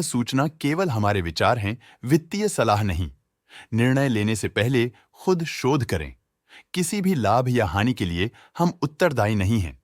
सूचना केवल हमारे विचार हैं, वित्तीय सलाह नहीं। निर्णय लेने से पहले खुद शोध करें। किसी भी लाभ या हानि के लिए हम उत्तरदायी नहीं हैं।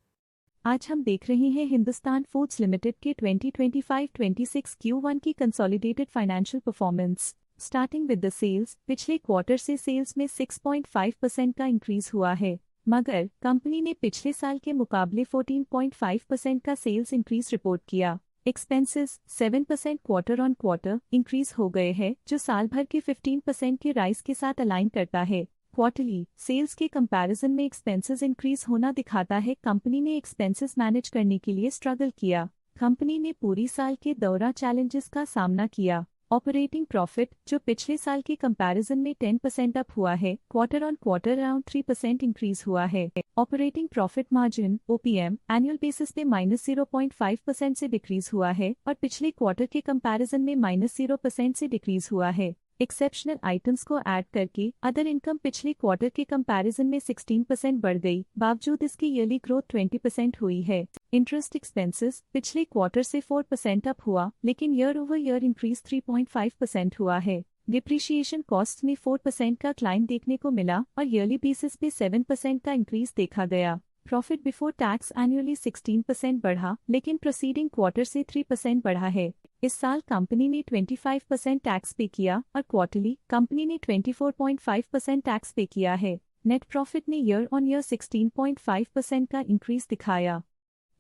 आज हम देख रहे हैं हिंदुस्तान फूड्स लिमिटेड के 2025-26 Q1 की consolidated financial performance. Starting with the sales, पिछले क्वार्टर से सेल्स में 6.5% का इंक्रीज हुआ है, मगर कंपनी ने पिछले साल के मुकाबले 14.5% का सेल्स इंक्रीज रिपोर्ट किया। Expenses 7% quarter on quarter increase हो गए हैं, जो साल भर के 15% के राइज के साथ अलाइन करता है। क्वार्टरली सेल्स के कंपैरिजन में एक्सपेंसेस इंक्रीज होना दिखाता है कंपनी ने एक्सपेंसेस मैनेज करने के लिए स्ट्रगल किया। कंपनी ने पूरी साल के दौरान चैलेंजेस का सामना किया। ऑपरेटिंग प्रॉफिट, जो पिछले साल के कंपैरिजन में 10% अप हुआ है, quarter on quarter around 3% increase हुआ है। Operating profit margin OPM annual basis पे -0.5% से डिक्रीज हुआ है और पिछले क्वार्टर के कंपैरिजन में -0% से डिक्रीज हुआ है। एक्सेप्शनल आइटम्स को ऐड करके अदर इनकम पिछले क्वार्टर के कंपैरिजन में 16% बढ़ गई, बावजूद इसकी ईयरली ग्रोथ 20% हुई है। इंटरेस्ट एक्सपेंसेस पिछले क्वार्टर से 4% अप हुआ, लेकिन ईयर ओवर ईयर इंक्रीज 3.5% हुआ है। डिप्रिशिएशन कॉस्ट में 4% का क्लाइम देखने को मिला और ईयरली बेसिस पे 7% का इंक्रीज देखा गया। प्रॉफिट बिफोर टैक्स एनुअली 16% बढ़ा, लेकिन प्रोसीडिंग क्वार्टर से 3% बढ़ा है। इस साल कंपनी ने 25% टैक्स पे किया और क्वार्टरली कंपनी ने 24.5% टैक्स पे किया है। नेट प्रॉफिट ने ईयर ऑन ईयर 16.5% का इंक्रीज दिखाया,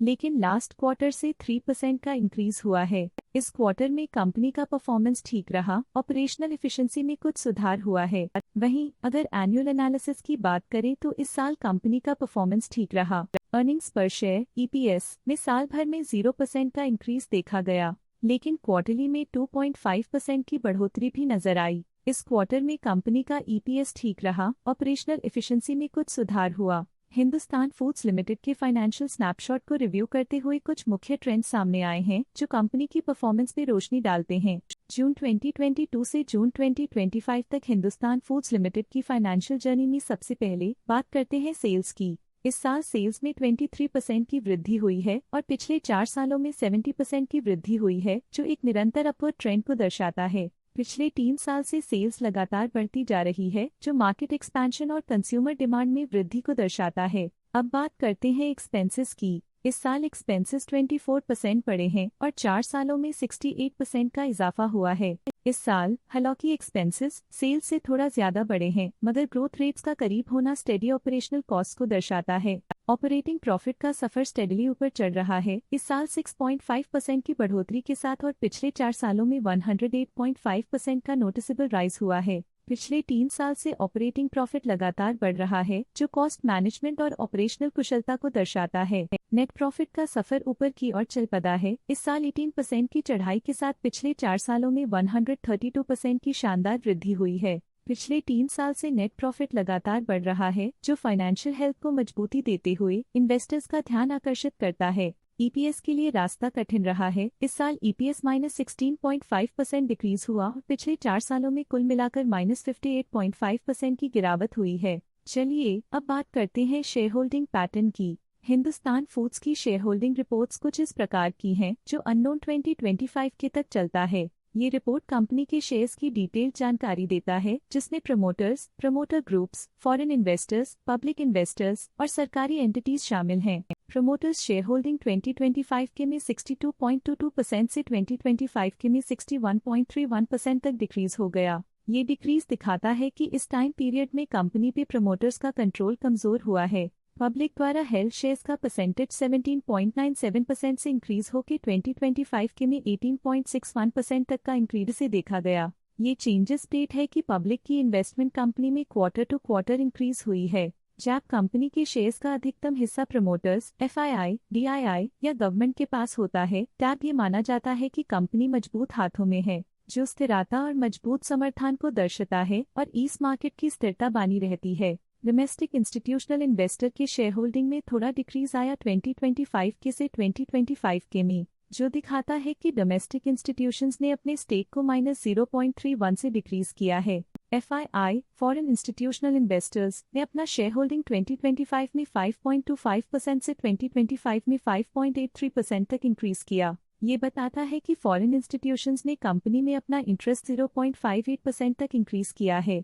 लेकिन लास्ट क्वार्टर से 3% का इंक्रीज हुआ है। इस क्वार्टर में कंपनी का परफॉर्मेंस ठीक रहा, ऑपरेशनल एफिशिएंसी में कुछ सुधार हुआ है। वहीं अगर एनुअल एनालिसिस की बात करें तो इस साल कंपनी का परफॉर्मेंस ठीक रहा। अर्निंग्स पर शेयर EPS में साल भर में 0% का इंक्रीज देखा गया, लेकिन क्वार्टरली में 2.5% की बढ़ोतरी भी नजर आई। इस क्वार्टर में कंपनी का EPS ठीक रहा, ऑपरेशनल एफिशिएंसी में कुछ सुधार हुआ। हिंदुस्तान फूड्स लिमिटेड के फाइनेंशियल स्नैपशॉट को रिव्यू करते हुए कुछ मुख्य ट्रेंड्स सामने आए हैं जो कंपनी की परफॉर्मेंस पे रोशनी डालते हैं। जून 2022 से जून 2025 तक हिंदुस्तान फूड्स लिमिटेड की फाइनेंशियल जर्नी में सबसे पहले बात करते हैं सेल्स की। इस साल सेल्स में 23% की वृद्धि हुई है और पिछले 4 सालों में 70% की वृद्धि हुई है, जो एक निरंतर अपवर्ड ट्रेंड को दर्शाता है। पिछले 3 साल से सेल्स लगातार बढ़ती जा रही है, जो मार्केट एक्सपेंशन और कंज्यूमर डिमांड में वृद्धि को दर्शाता है। अब बात करते हैं एक्सपेंसेस की। इस साल एक्सपेंसेस 24% बढ़े हैं और 4 सालों में 68% का इजाफा हुआ है। इस साल हालांकि एक्सपेंसेस सेल्स से थोड़ा ज्यादा बढ़े हैं, मगर ग्रोथ रेट्स का करीब होना स्टेडी ऑपरेशनल कॉस्ट को दर्शाता है। ऑपरेटिंग प्रॉफिट का सफर स्टेडली ऊपर चढ़ रहा है, इस साल 6.5% की बढ़ोतरी के साथ और पिछले 4 सालों में 108.5% का नोटिसेबल राइज हुआ है। पिछले 3 साल से ऑपरेटिंग प्रॉफिट लगातार बढ़ रहा है, जो कॉस्ट मैनेजमेंट और ऑपरेशनल कुशलता को दर्शाता है। नेट प्रॉफिट का सफर ऊपर की ओर चल पड़ा है, इस साल 18% की चढ़ाई के साथ पिछले 4 सालों में 132% की शानदार वृद्धि हुई है। पिछले 3 साल से नेट प्रॉफिट लगातार बढ़ रहा है, जो फाइनेंशियल हेल्थ को मजबूती देते हुए इन्वेस्टर्स का ध्यान आकर्षित करता है। EPS के लिए रास्ता कठिन रहा है, इस साल EPS -16.5% डिक्रीज हुआ और पिछले 4 सालों में कुल मिलाकर -58.5% की गिरावट हुई है। चलिए अब बात करते हैं शेयर होल्डिंग पैटर्न की। हिंदुस्तान फूड्स की शेयर होल्डिंग रिपोर्ट्स कुछ इस प्रकार की हैं, जो अननोन 2025 के तक चलता है। ये रिपोर्ट कंपनी के शेयर्स की डिटेल्ड जानकारी देता है, जिसमें promoters, promoter groups, foreign investors, public investors और सरकारी एंटिटीज शामिल हैं। प्रमोटर्स शेयर होल्डिंग 2025 के में 62.22% से 2025 के में 61.31% तक डिक्रीज हो गया। ये डिक्रीज दिखाता है कि इस टाइम पीरियड में कंपनी पे प्रमोटर्स का कंट्रोल कमजोर हुआ है। पब्लिक द्वारा हेल्ड शेयर्स का परसेंटेज 17.97% से इंक्रीज होकर 2025 के में 18.61% तक का इंक्रीज से देखा गया। ये चेंजेस स्टेट है कि पब्लिक की इन्वेस्टमेंट कंपनी में क्वार्टर टू क्वार्टर इंक्रीज हुई है। जब कंपनी के शेयर्स का अधिकतम हिस्सा प्रमोटर्स, FII, DII या गवर्नमेंट के पास होता है, तब ये माना जाता है कि कंपनी मजबूत हाथों में है, जो स्थिरता और मजबूत समर्थन को दर्शाता है और इस मार्केट की स्थिरता बनी रहती है। डोमेस्टिक इंस्टीट्यूशनल इन्वेस्टर के शेयर होल्डिंग में थोड़ा डिक्रीज आया 2025 के से 2025 के में, जो दिखाता है कि डोमेस्टिक इंस्टीट्यूशंस ने अपने स्टेक को -0.31 से डिक्रीज किया है। FII, फॉरेन इंस्टीट्यूशनल इन्वेस्टर्स ने अपना शेयर होल्डिंग 2025 में 5.25% से 2025 में 5.83% तक इंक्रीज किया। ये बताता है कि फॉरेन इंस्टीट्यूशंस ने कंपनी में अपना इंटरेस्ट 0.58% तक इंक्रीज किया है।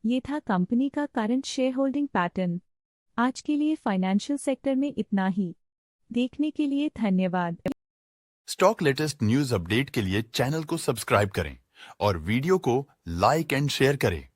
ये था कंपनी का करंट शेयर होल्डिंग पैटर्न। आज के लिए फाइनेंशियल सेक्टर में इतना ही। देखने के लिए धन्यवाद। स्टॉक लेटेस्ट न्यूज अपडेट के लिए चैनल को सब्सक्राइब करें और वीडियो को लाइक एंड शेयर करें।